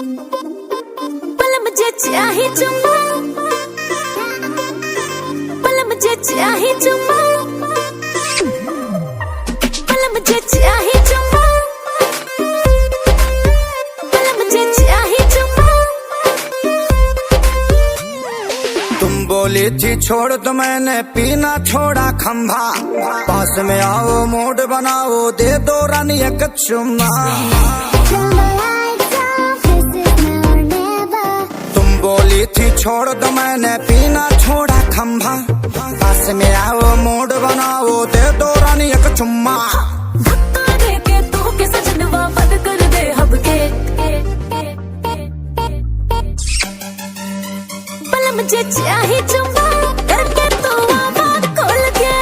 पल मुझे चाहे चुम्मा, पल मुझे चाहे चुम्मा, पल मुझे चाहे चुम्मा, पल मुझे चाहे चुम्मा। तुम बोली थी छोड़ तो मैंने पीना छोड़ा खंभा, पास में आओ मूड बनाओ दे दो रानी एक चुम्मा। बोली थी छोड़ दो मैंने पीना छोड़ा खंभा, पास में आओ मूड बनाओ दे दो रानी एक चुम्मा। धक्का दे के तू के सजनवा बंद कर दे हब के, पल मुझे चाहे चुम्मा करके तू आवाज खोल के,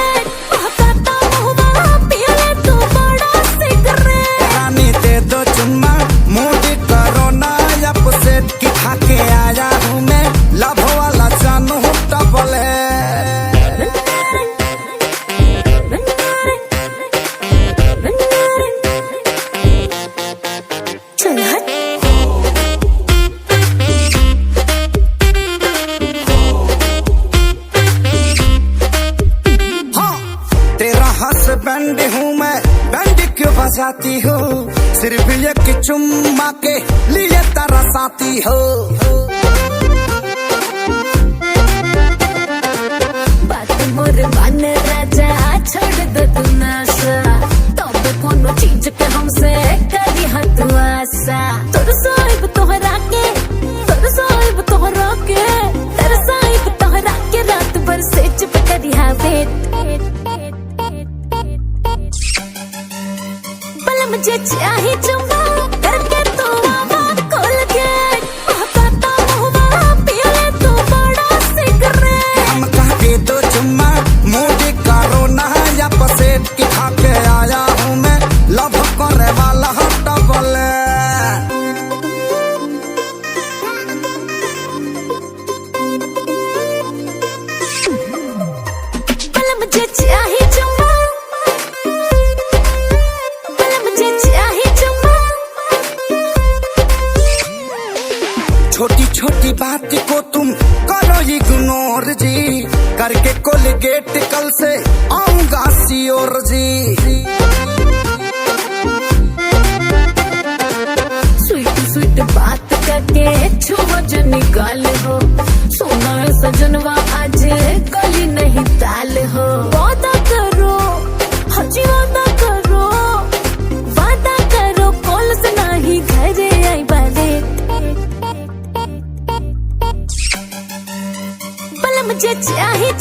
महकाता मुहवा पिया ले तू बड़ा सिगरेट। रानी दे दो चुम्मा मूड करो ना अपसेट की खा के आया हूँ मैं लव वाला जानू डबल चल हट। हाँ तेरा हस्बैंड हूँ मैं, बैंड क्यों बजाती हो, सिर्फ एक चुम्मा के लिए तरसाती हो। बात मोर मान राजा छोड़ दो तू नशा, तब कोनो चीज के हमसे करी हत आशा। तोर साहिब तोहरा के, तोर साहिब तोहरा के, तेरे साहिब तोहरा के रात भर से चुप करी हा वेट। पल मुझे चाहे चुम्मा करके तू आवाज खोल के, महकाता मुहवा पिया ले तू बड़ा सिगरेट। हम कहते दो चुम्मा मूड करो ना या पसेट की खा के आया हूँ मैं लव करे वाला डबल। पल मुझे चाहे चुम्मा, पल मुझे चाहे चुम्मा। छोटी छोटी बात को तुम करो इग्नोर जी, करके कोलगेट कल से आऊंगा सियोर जी। स्वीट स्वीट बात करके छुआ जो निकाल हो, सोना सजनवा आज गली नहीं ताल हो। वादा करो हजी वादा करो, वादा करो कॉल से नहीं घरे आई बाले। पल मुझे चाहे